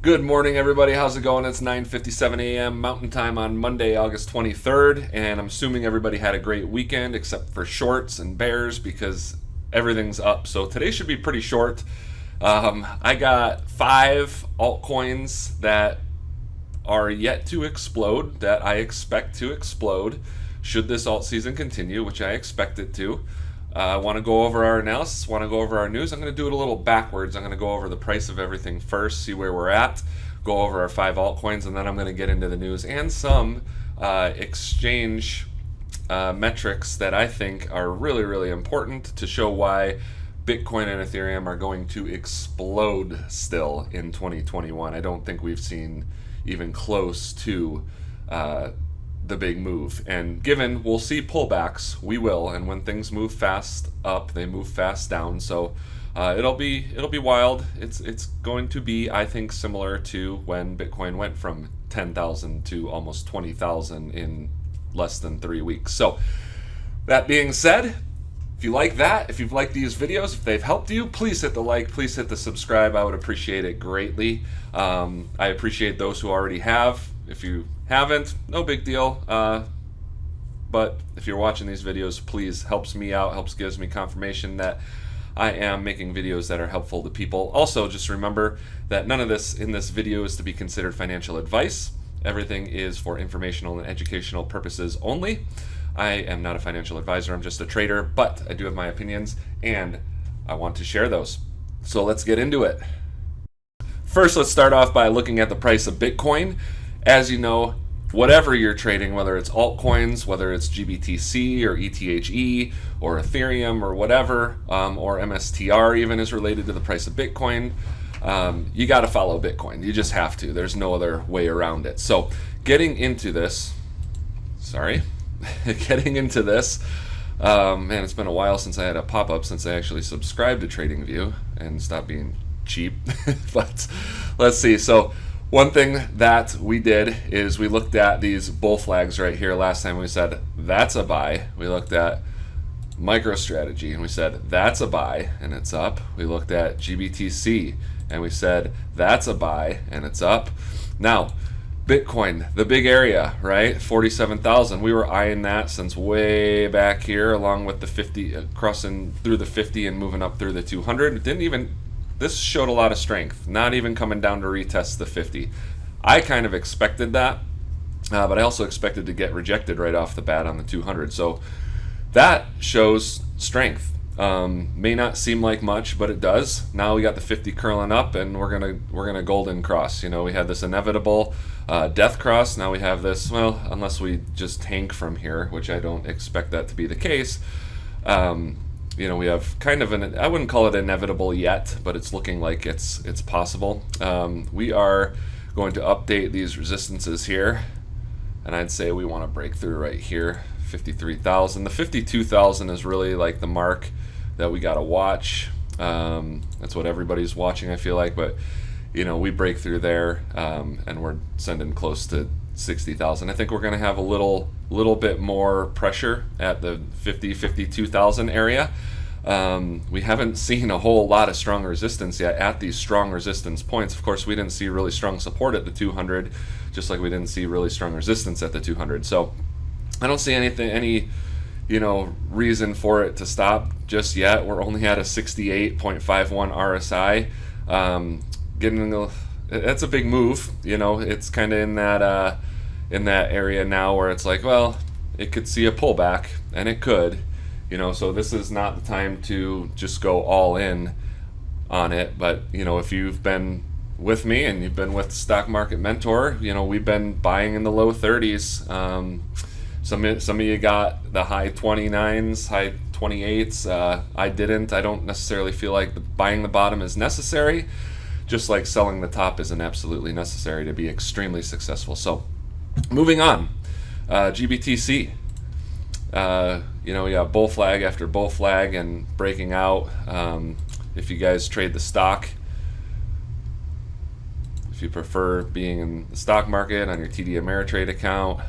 Good morning, everybody. How's it going? It's 9:57 a.m. Mountain Time on Monday, August 23rd, and I'm assuming everybody had a great weekend except for shorts and bears because everything's up. So today should be pretty short. I got 5 altcoins that are yet to explode, that I expect to explode should this alt season continue, which I expect it to. I want to go over our analysis, want to go over our news. I'm going to do it a little backwards. I'm going to go over the price of everything first, see where we're at, go over our 5 altcoins, and then I'm going to get into the news and some exchange metrics that I think are really, really important to show why Bitcoin and Ethereum are going to explode still in 2021. I don't think we've seen even close to the big move. And given we'll see pullbacks, we will. And when things move fast up, they move fast down. So it'll be wild. It's going to be, I think, similar to when Bitcoin went from 10,000 to almost 20,000 in less than 3 weeks. So that being said, if you like that, if you've liked these videos, if they've helped you, please hit the like, please hit the subscribe. I would appreciate it greatly. I appreciate those who already have. If you haven't, no big deal. But if you're watching these videos, please, helps me out, gives me confirmation that I am making videos that are helpful to people. Also, just remember that none of this in this video is to be considered financial advice. Everything is for informational and educational purposes only. I am not a financial advisor, I'm just a trader, but I do have my opinions and I want to share those. So let's get into it. First, let's start off by looking at the price of Bitcoin. As you know, whatever you're trading, whether it's altcoins, whether it's GBTC or ETHE or Ethereum or whatever, or MSTR even is related to the price of Bitcoin, you got to follow Bitcoin. You just have to. There's no other way around it. So getting into this, man, it's been a while since I had a pop-up since I actually subscribed to TradingView and stopped being cheap. But let's see. So one thing that we did is we looked at these bull flags right here. Last time we said that's a buy. We looked at MicroStrategy and we said that's a buy and it's up. We looked at GBTC and we said that's a buy and it's up. Now Bitcoin, the big area, right? 47,000. We were eyeing that since way back here, along with the 50, crossing through the 50 and moving up through the 200. This showed a lot of strength, not even coming down to retest the 50. I kind of expected that, but I also expected to get rejected right off the bat on the 200. So that shows strength. May not seem like much, but it does. Now we got the 50 curling up, and we're gonna golden cross. You know, we had this inevitable death cross. Now we have this. Well, unless we just tank from here, which I don't expect that to be the case. You know, we have kind of I wouldn't call it inevitable yet, but it's looking like it's possible. We are going to update these resistances here, and I'd say we want to break through right here, 53,000. The 52,000 is really like the mark that we got to watch. That's what everybody's watching, I feel like, but you know, we break through there, and we're sending close to 60,000. I think we're going to have a little bit more pressure at the 52,000 area. We haven't seen a whole lot of strong resistance yet at these strong resistance points. Of course, we didn't see really strong support at the 200, just like we didn't see really strong resistance at the 200. So I don't see any reason for it to stop just yet. We're only at a 68.51 RSI. That's a big move. You know, it's kind of in that area now where it's like, well, it could see a pullback, and it could, so this is not the time to just go all in on it. But if you've been with me and you've been with Stock Market Mentor, we've been buying in the low 30s. Some of you got the high 29s, high 28s. I didn't. I don't necessarily feel like buying the bottom is necessary, just like selling the top isn't absolutely necessary to be extremely successful. So moving on, GBTC. We got bull flag after bull flag and breaking out. If you guys trade the stock, if you prefer being in the stock market on your TD Ameritrade account,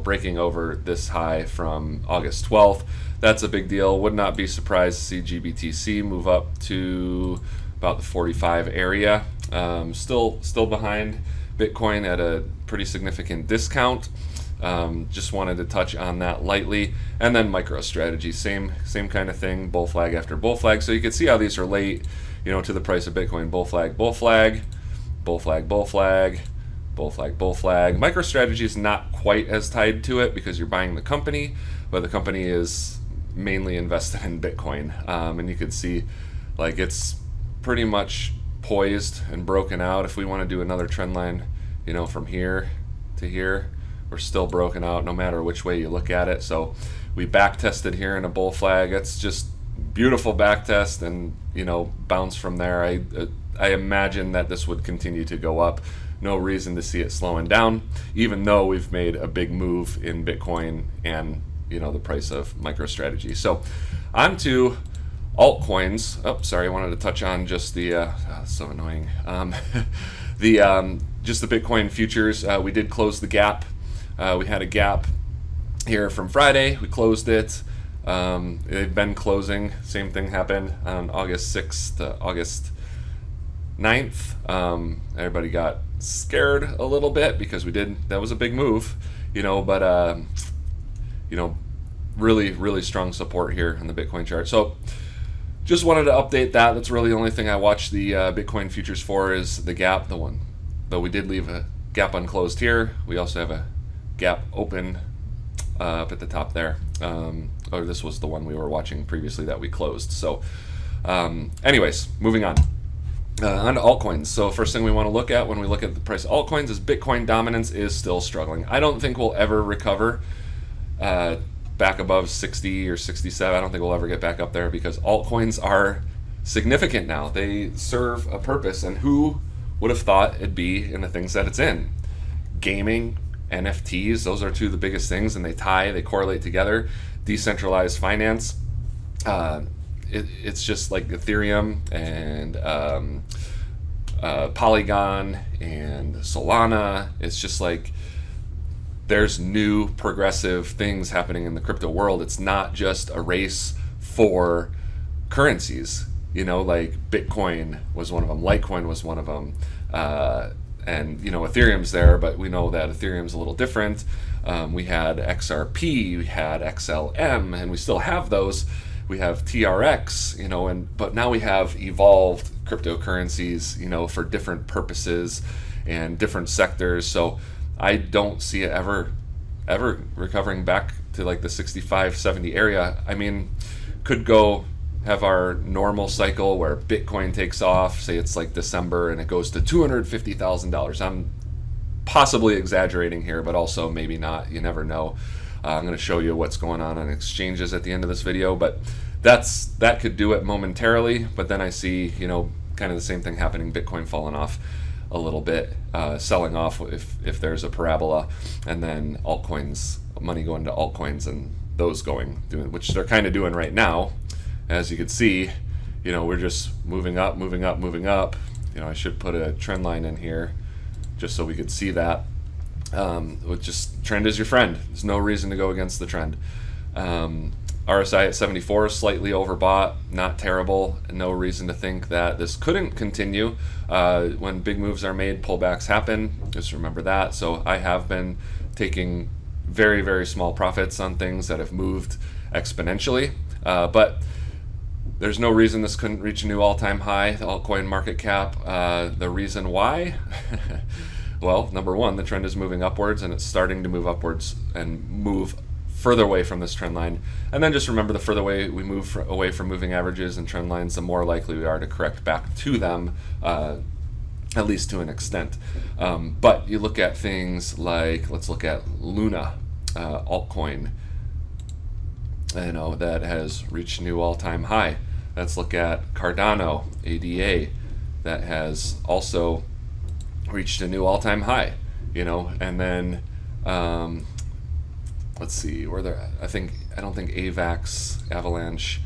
breaking over this high from August 12th, that's a big deal. Would not be surprised to see GBTC move up to about the 45 area. Still behind Bitcoin at a pretty significant discount. Just wanted to touch on that lightly. And then MicroStrategy, same kind of thing, bull flag after bull flag. So you can see how these are late, to the price of Bitcoin. Bull flag, bull flag, bull flag, bull flag, bull flag, bull flag. MicroStrategy is not quite as tied to it because you're buying the company, but the company is mainly invested in Bitcoin. And you can see like it's pretty much poised and broken out. If we want to do another trend line, from here to here, we're still broken out no matter which way you look at it. So we back tested here in a bull flag. It's just beautiful back test, and bounce from there. I imagine that this would continue to go up. No reason to see it slowing down, even though we've made a big move in Bitcoin and the price of MicroStrategy. So on to altcoins. Oh, sorry, I wanted to touch on just the so annoying. Just the Bitcoin futures. We did close the gap. We had a gap here from Friday. We closed it. They've been closing. Same thing happened on August 6th to August 9th. Everybody got scared a little bit because that was a big move, but really strong support here in the Bitcoin chart. So just wanted to update that. That's really the only thing I watch the Bitcoin futures for, is the gap, the one. Though we did leave a gap unclosed here. We also have a gap open up at the top there. Or this was the one we were watching previously that we closed. So anyways, moving on. On to altcoins. So first thing we want to look at when we look at the price of altcoins is Bitcoin dominance is still struggling. I don't think we'll ever recover back above 60 or 67. I don't think we'll ever get back up there because altcoins are significant now. They serve a purpose, and who would have thought it'd be in the things that it's in? Gaming, NFTs, those are two of the biggest things, and they correlate together. Decentralized finance. It's just like Ethereum and Polygon and Solana. It's just like there's new progressive things happening in the crypto world. It's not just a race for currencies. Like Bitcoin was one of them, Litecoin was one of them, and Ethereum's there, but we know that Ethereum's a little different. We had XRP, we had XLM, and we still have those. We have TRX, but now we have evolved cryptocurrencies, for different purposes and different sectors. So I don't see it ever recovering back to like the 65, 70 area. I mean, could go have our normal cycle where Bitcoin takes off, say it's like December, and it goes to $250,000. I'm possibly exaggerating here, but also maybe not. You never know. I'm going to show you what's going on exchanges at the end of this video, but that could do it momentarily. But then I see, kind of the same thing happening. Bitcoin falling off a little bit, selling off if there's a parabola, and then altcoins, money going to altcoins, and those doing, which they're kind of doing right now. As you can see, we're just moving up. I should put a trend line in here just so we could see that. Trend is your friend. There's no reason to go against the trend. RSI at 74, slightly overbought, not terrible. No reason to think that this couldn't continue. When big moves are made, pullbacks happen. Just remember that. So I have been taking very, very small profits on things that have moved exponentially. But there's no reason this couldn't reach a new all-time high, the altcoin market cap. The reason why? Well, number one, the trend is moving upwards, and it's starting to move upwards and move further away from this trend line. And then just remember, the further away we move away from moving averages and trend lines, the more likely we are to correct back to them, at least to an extent. But you look at things like, let's look at Luna, altcoin, that has reached new all-time high. Let's look at Cardano, ADA, that has also reached a new all-time high, and then let's see where they're. I don't think AVAX, Avalanche,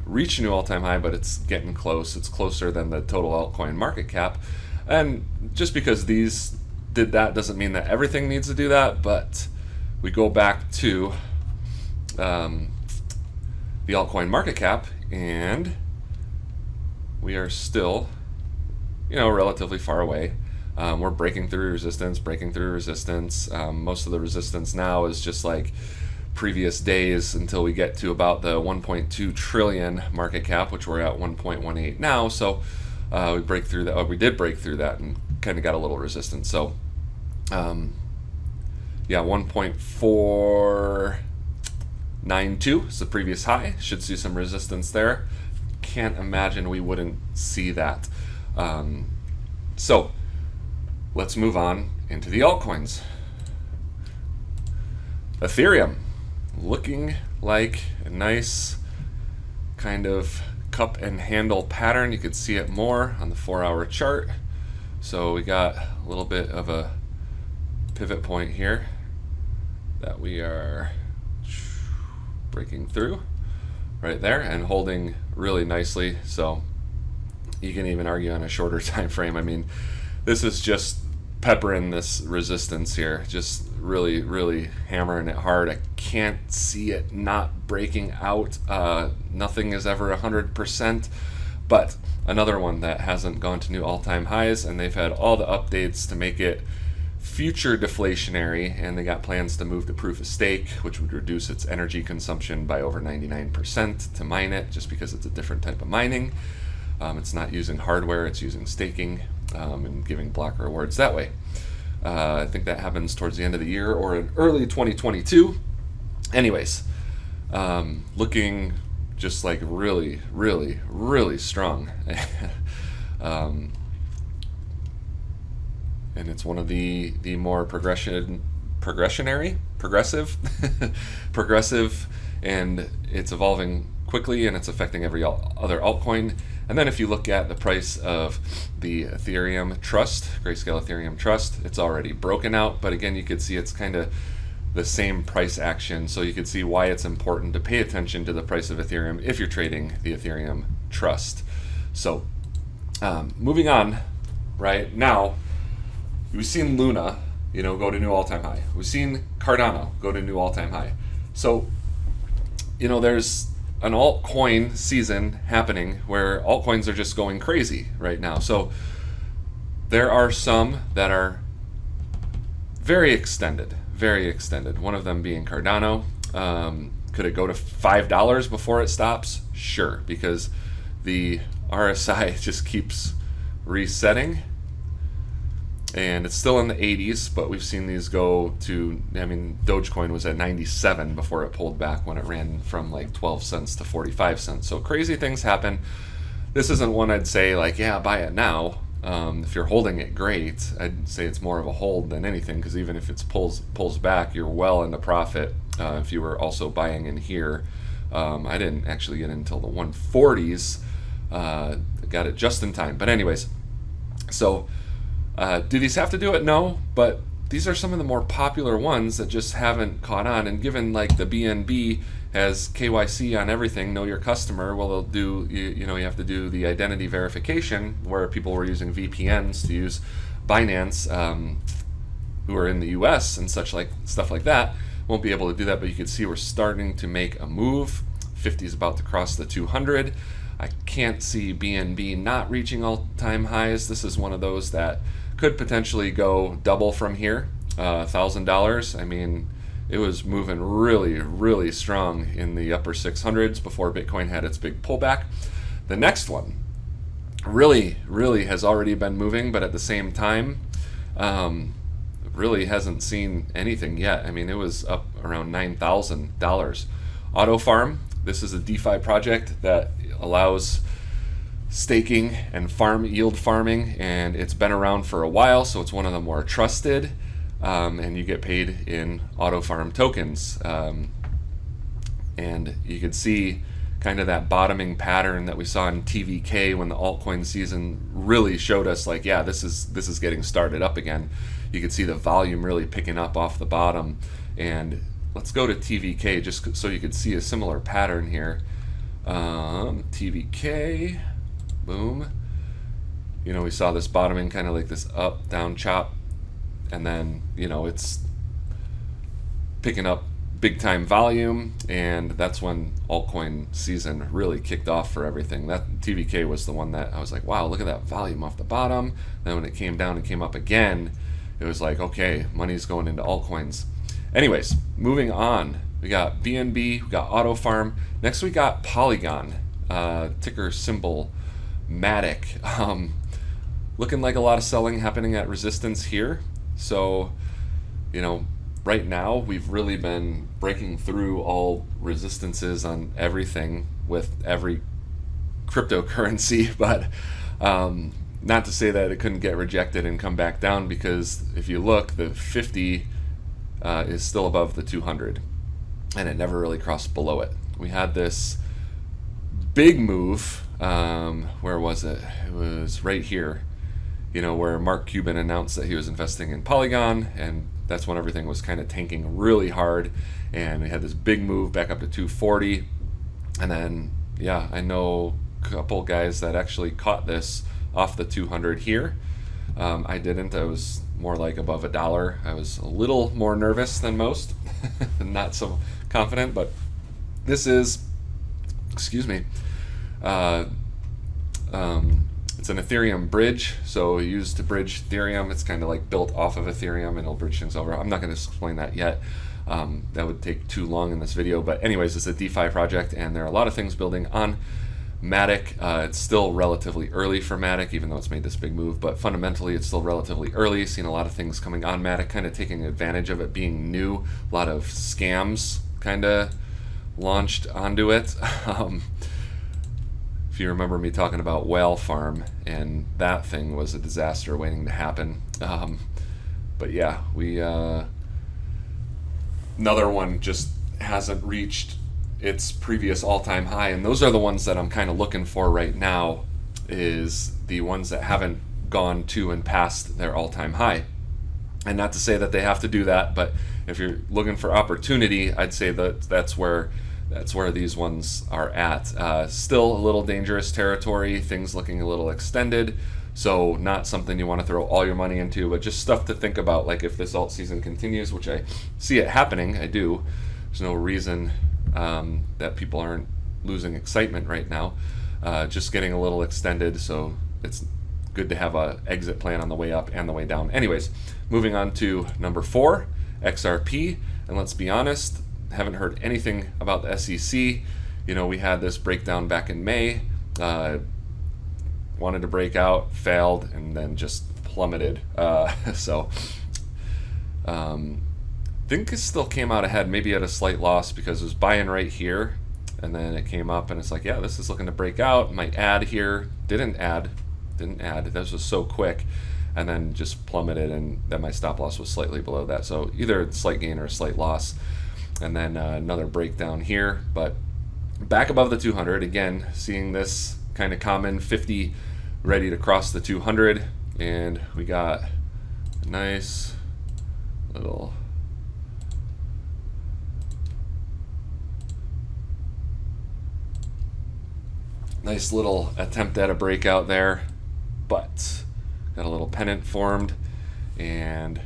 reached a new all-time high, but it's getting close. It's closer than the total altcoin market cap. And just because these did that doesn't mean that everything needs to do that. But we go back to the altcoin market cap, and we are still, relatively far away. We're breaking through resistance. Most of the resistance now is just like previous days until we get to about the 1.2 trillion market cap, which we're at 1.18 now. So we break through that. We did break through that and kind of got a little resistance. So 1.492 is the previous high. Should see some resistance there. Can't imagine we wouldn't see that. So let's move on into the altcoins. Ethereum, looking like a nice kind of cup and handle pattern. You could see it more on the 4-hour chart. So we got a little bit of a pivot point here that we are breaking through right there and holding really nicely. So you can even argue on a shorter time frame. I mean, this is just peppering this resistance here, just really hammering it hard. I can't see it not breaking out. Nothing is ever 100%, but another one that hasn't gone to new all-time highs, and they've had all the updates to make it future deflationary, and they got plans to move to proof of stake, which would reduce its energy consumption by over 99% to mine it, just because it's a different type of mining. It's not using hardware, it's using staking, and giving block rewards that way. I think that happens towards the end of the year or in early 2022. Anyways, looking just like really strong. And it's one of the more progressive, and it's evolving quickly, and it's affecting every other altcoin. And then if you look at the price of the Ethereum Trust, Grayscale Ethereum Trust, it's already broken out. But again, you could see it's kind of the same price action. So you could see why it's important to pay attention to the price of Ethereum if you're trading the Ethereum Trust. So moving on, right now, we've seen Luna, go to new all-time high. We've seen Cardano go to new all-time high. So, there's an altcoin season happening where altcoins are just going crazy right now. So there are some that are very extended. One of them being Cardano. Could it go to $5 before it stops? Sure, because the RSI just keeps resetting. And it's still in the 80s, but we've seen these go to, Dogecoin was at 97 before it pulled back when it ran from like 12 cents to 45 cents. So crazy things happen. This isn't one I'd say like, yeah, buy it now. If you're holding it, great. I'd say it's more of a hold than anything, because even if it pulls back, you're well into profit. If you were also buying in here, I didn't actually get in until the 140s. Got it just in time. But anyways, so do these have to do it? No, but these are some of the more popular ones that just haven't caught on. And given like the BNB has KYC on everything, know your customer, well, they'll do, you have to do the identity verification, where people were using VPNs to use Binance, who are in the U.S. and stuff like that, won't be able to do that. But you can see we're starting to make a move. 50 is about to cross the 200. I can't see BNB not reaching all-time highs. This is one of those that could potentially go double from here, $1,000. I mean, it was moving really strong in the upper 600s before Bitcoin had its big pullback. The next one really has already been moving, but at the same time, really hasn't seen anything yet. I mean, it was up around $9,000. AutoFarm, this is a DeFi project that allows staking and yield farming, and it's been around for a while, so it's one of the more trusted, and you get paid in AutoFarm tokens. And you could see kind of that bottoming pattern that we saw in TVK when the altcoin season really showed us like, yeah, this is getting started up again. You could see the volume really picking up off the bottom. And let's go to TVK just so you could see a similar pattern here. TVK, boom. We saw this bottoming, kind of like this up, down chop, and then, it's picking up big time volume, and that's when altcoin season really kicked off for everything. That TVK was the one that I was like, wow, look at that volume off the bottom. Then when it came down and came up again, it was like, okay, money's going into altcoins. Anyways, moving on, we got BNB, we got AutoFarm. Next we got Polygon, ticker symbol Matic. Looking like a lot of selling happening at resistance here. So, right now we've really been breaking through all resistances on everything with every cryptocurrency, but not to say that it couldn't get rejected and come back down, because if you look, the 50 is still above the 200, and it never really crossed below it. We had this big move, where was it? It was right here, where Mark Cuban announced that he was investing in Polygon, and that's when everything was kind of tanking really hard, and we had this big move back up to 240, and then, yeah, I know a couple guys that actually caught this off the 200 here. I didn't. I was more like above $1. I was a little more nervous than most, not so confident, but this is, excuse me, it's an Ethereum bridge, so used to bridge Ethereum. It's kind of like built off of Ethereum, and it'll bridge things over. I'm not going to explain that yet. That would take too long in this video. But anyways, it's a DeFi project, and there are a lot of things building on Matic. It's still relatively early for Matic, even though it's made this big move. But fundamentally, it's still relatively early. Seen a lot of things coming on Matic, kind of taking advantage of it being new. A lot of scams kind of launched onto it. If you remember me talking about Whale Farm, and that thing was a disaster waiting to happen. But yeah, we another one just hasn't reached its previous all-time high, and those are the ones that I'm kind of looking for right now, is the ones that haven't gone to and past their all-time high. And not to say that they have to do that, but if you're looking for opportunity, I'd say that that's where these ones are at. Still a little dangerous territory, things looking a little extended, so not something you want to throw all your money into, but just stuff to think about, like if this alt season continues, which I see it happening, I do. There's no reason that people aren't losing excitement right now. Just getting a little extended, so it's good to have a exit plan on the way up and the way down. Anyways, moving on to number 4, XRP, and let's be honest, haven't heard anything about the SEC. We had this breakdown back in May, wanted to break out, failed, and then just plummeted. So think it still came out ahead, maybe at a slight loss, because it was buying right here, and then it came up and it's like, yeah, this is looking to break out, might add here, didn't add, this was so quick, and then just plummeted, and then my stop loss was slightly below that, so either a slight gain or a slight loss. And then another breakdown here, but back above the 200 again, seeing this kind of common 50 ready to cross the 200, and we got a nice little attempt at a breakout there, but got a little pennant formed and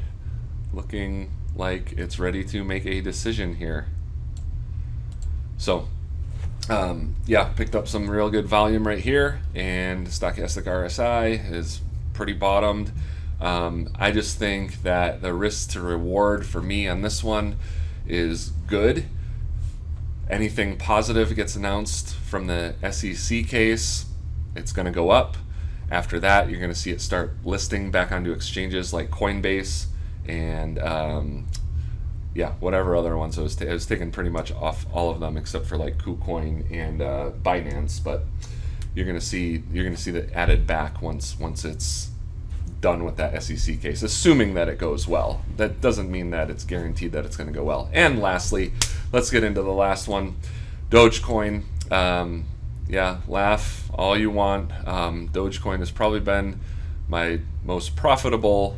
looking like it's ready to make a decision here. So yeah, picked up some real good volume right here, and stochastic RSI is pretty bottomed. I just think that the risk to reward for me on this one is good. Anything positive gets announced from the SEC case, it's going to go up. After that, you're going to see it start listing back onto exchanges like Coinbase and yeah, whatever other ones. It was taken pretty much off all of them except for like KuCoin and Binance. But you're going to see that added back once it's done with that SEC case, assuming that it goes well. That doesn't mean that it's guaranteed that it's going to go well. And lastly, let's get into the last one, Dogecoin. Yeah, laugh all you want. Dogecoin has probably been my most profitable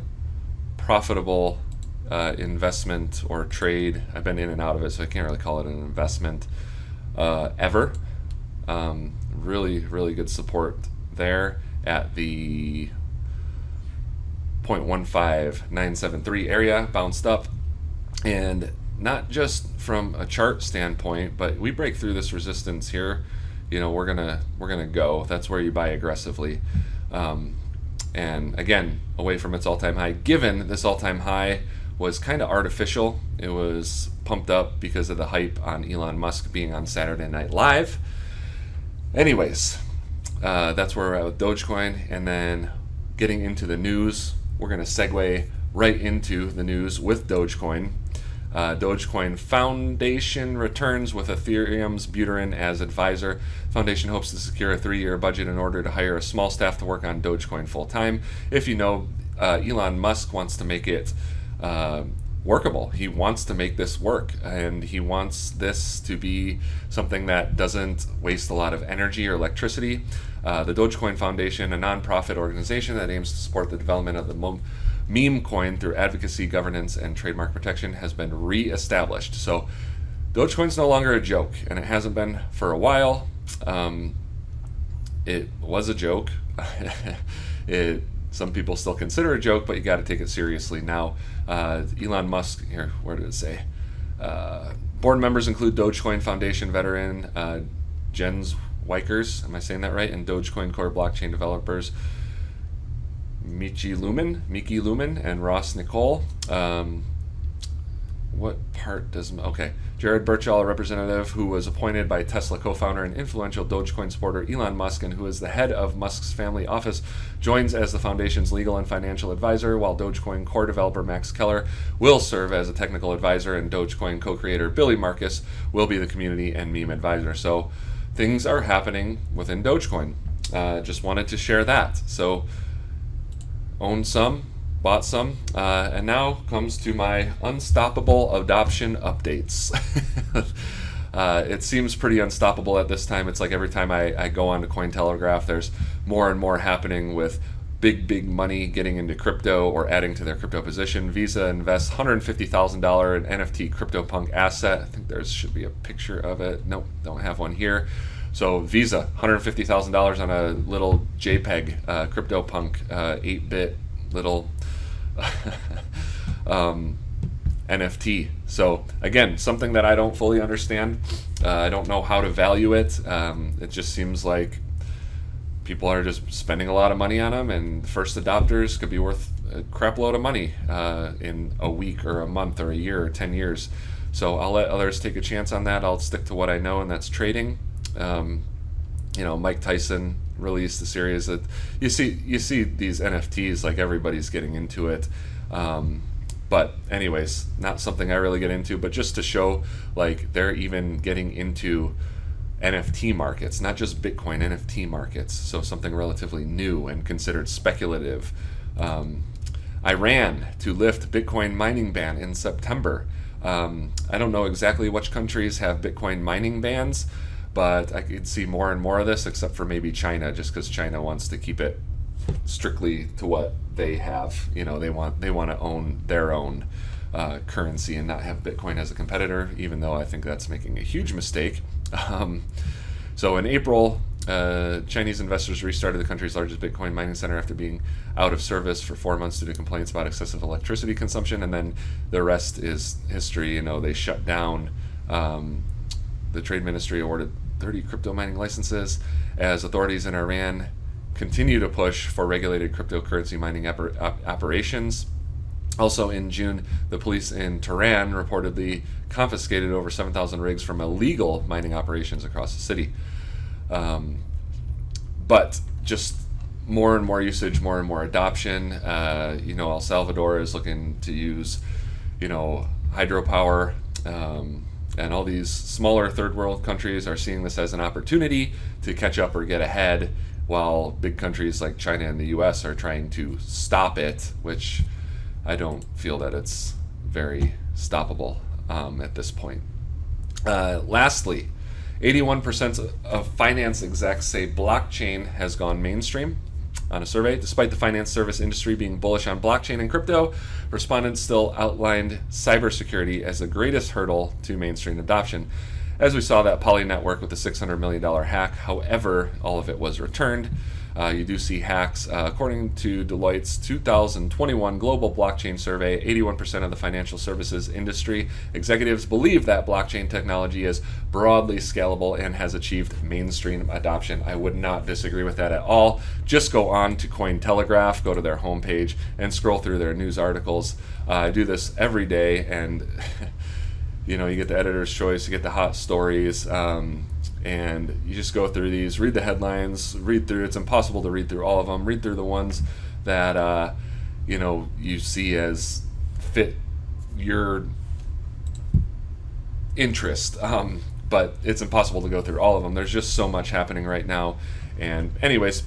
investment or trade. I've been in and out of it, so I can't really call it an investment ever. Really, really good support there at the 0.15973 area, bounced up, and not just from a chart standpoint, but we break through this resistance here, we're gonna go. That's where you buy aggressively. And again, away from its all-time high, given this all-time high was kind of artificial. It was pumped up because of the hype on Elon Musk being on Saturday Night Live. Anyways, that's where we're at with Dogecoin. And then getting into the news, we're going to segue right into the news with Dogecoin. Dogecoin Foundation returns with Ethereum's Buterin as advisor. Foundation hopes to secure a 3-year budget in order to hire a small staff to work on Dogecoin full-time. If you know, Elon Musk wants to make it workable. He wants to make this work, and he wants this to be something that doesn't waste a lot of energy or electricity. The Dogecoin Foundation, a nonprofit organization that aims to support the development of the meme coin through advocacy, governance, and trademark protection, has been re-established. So Dogecoin's no longer a joke, and it hasn't been for a while. It was a joke. Some people still consider it a joke, but you got to take it seriously now. Elon Musk, here, where did it say? Board members include Dogecoin Foundation veteran Jens Wikers, am I saying that right? And Dogecoin core blockchain developers Mickey Lumen, and Ross Nicole. What part does... Okay. Jared Birchall, a representative who was appointed by Tesla co-founder and influential Dogecoin supporter Elon Musk, and who is the head of Musk's family office, joins as the foundation's legal and financial advisor, while Dogecoin core developer Max Keller will serve as a technical advisor, and Dogecoin co-creator Billy Marcus will be the community and meme advisor. So things are happening within Dogecoin. Just wanted to share that. So own some, bought some, and now comes to my unstoppable adoption updates. It seems pretty unstoppable at this time. It's like every time I go on to Cointelegraph, there's more and more happening with big money getting into crypto or adding to their crypto position. Visa invests $150,000 in NFT CryptoPunk asset. I think there should be a picture of it. Nope, don't have one here. So Visa, $150,000 on a little JPEG CryptoPunk 8-bit little NFT. So again, something that I don't fully understand. I don't know how to value it. It just seems like people are just spending a lot of money on them, and first adopters could be worth a crap load of money in a week or a month or a year or 10 years. So I'll let others take a chance on that. I'll stick to what I know, and that's trading. Mike Tyson released a series that you see these NFTs, like everybody's getting into it. But anyways, not something I really get into, but just to show like they're even getting into NFT markets, not just Bitcoin, NFT markets. So something relatively new and considered speculative. Iran to lift Bitcoin mining ban in September. I don't know exactly which countries have Bitcoin mining bans, but I could see more and more of this, except for maybe China, just because China wants to keep it strictly to what they have. They want to own their own currency and not have Bitcoin as a competitor, even though I think that's making a huge mistake. So in April, Chinese investors restarted the country's largest Bitcoin mining center after being out of service for 4 months due to complaints about excessive electricity consumption, and then the rest is history. They shut down. The Trade Ministry awarded 30 crypto mining licenses as authorities in Iran continue to push for regulated cryptocurrency mining operations. Also in June, the police in Tehran reportedly confiscated over 7,000 rigs from illegal mining operations across the city. But just more and more usage, more and more adoption. El Salvador is looking to use, hydropower. And all these smaller third world countries are seeing this as an opportunity to catch up or get ahead, while big countries like China and the U.S. are trying to stop it, which I don't feel that it's very stoppable at this point. Lastly, 81% of finance execs say blockchain has gone mainstream. On a survey, despite the finance service industry being bullish on blockchain and crypto, respondents still outlined cybersecurity as the greatest hurdle to mainstream adoption. As we saw that Poly network with the $600 million hack, however, all of it was returned. You do see hacks. According to Deloitte's 2021 Global Blockchain Survey, 81% of the financial services industry executives believe that blockchain technology is broadly scalable and has achieved mainstream adoption. I would not disagree with that at all. Just go on to Cointelegraph, go to their homepage, and scroll through their news articles. I do this every day, and you get the editor's choice, you get the hot stories, and you just go through these, read the headlines, read through. It's impossible to read through all of them. Read through the ones that you see as fit your interest, but it's impossible to go through all of them. There's just so much happening right now. And anyways,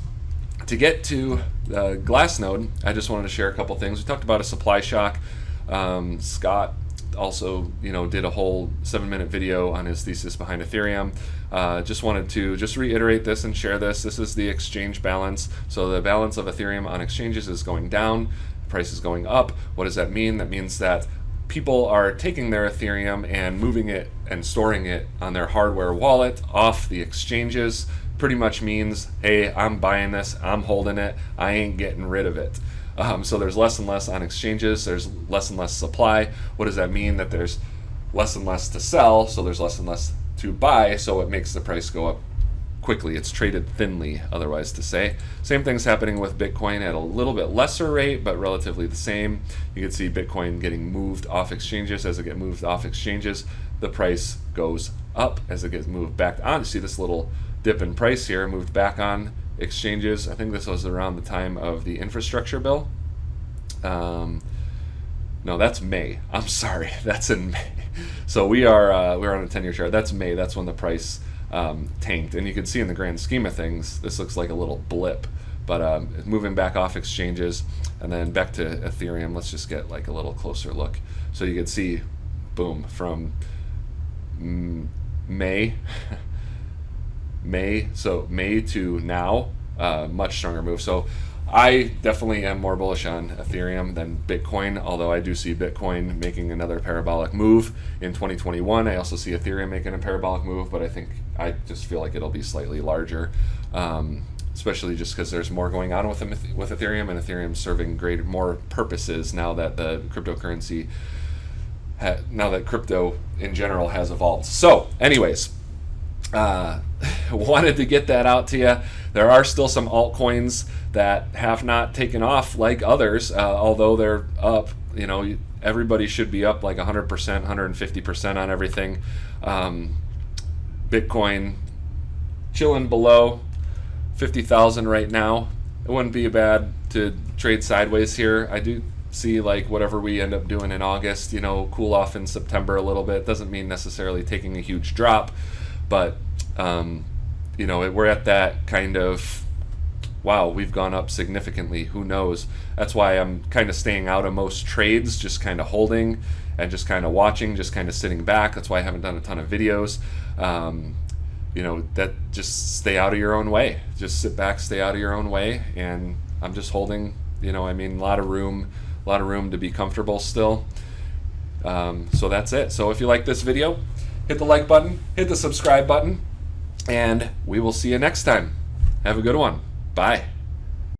to get to Glassnode, I just wanted to share a couple things. We talked about a supply shock. Scott also did a whole 7-minute video on his thesis behind Ethereum. Just wanted to reiterate this and share this. This is the exchange balance. So the balance of Ethereum on exchanges is going down, the price is going up. What does that mean? That means that people are taking their Ethereum and moving it and storing it on their hardware wallet off the exchanges. Pretty much means, hey, I'm buying this, I'm holding it, I ain't getting rid of it. So there's less and less on exchanges, there's less and less supply. What does that mean? That there's less and less to sell, so there's less and less to buy, so it makes the price go up quickly. It's traded thinly, otherwise to say. Same thing's happening with Bitcoin at a little bit lesser rate, but relatively the same. You can see Bitcoin getting moved off exchanges. As it gets moved off exchanges, the price goes up. As it gets moved back on, you see this little dip in price here, moved back on exchanges. I think this was around the time of the infrastructure bill. No, that's May. I'm sorry, that's in May. So we're on a 10-year chart. That's May. That's when the price tanked. And you can see in the grand scheme of things, this looks like a little blip. But moving back off exchanges and then back to Ethereum. Let's just get like a little closer look. So you can see, boom, from May. So May to now, much stronger move. So I definitely am more bullish on Ethereum than Bitcoin, although I do see Bitcoin making another parabolic move in 2021. I also see Ethereum making a parabolic move, but I just feel like it'll be slightly larger, especially just because there's more going on with Ethereum, and Ethereum serving more purposes now that the cryptocurrency, now that crypto in general has evolved. So anyways, wanted to get that out to you. There are still some altcoins that have not taken off like others, although they're up. Everybody should be up like 100%, 150% on everything. Bitcoin chilling below 50,000 right now. It wouldn't be bad to trade sideways here. I do see like whatever we end up doing in August, cool off in September a little bit. Doesn't mean necessarily taking a huge drop, but we're at that kind of, wow, we've gone up significantly. Who knows? That's why I'm kind of staying out of most trades, just kind of holding and just kind of watching, just kind of sitting back. That's why I haven't done a ton of videos. That just stay out of your own way. Just sit back, stay out of your own way. And I'm just holding, a lot of room to be comfortable still. So that's it. So if you like this video, hit the like button, hit the subscribe button, and we will see you next time. Have a good one. Bye.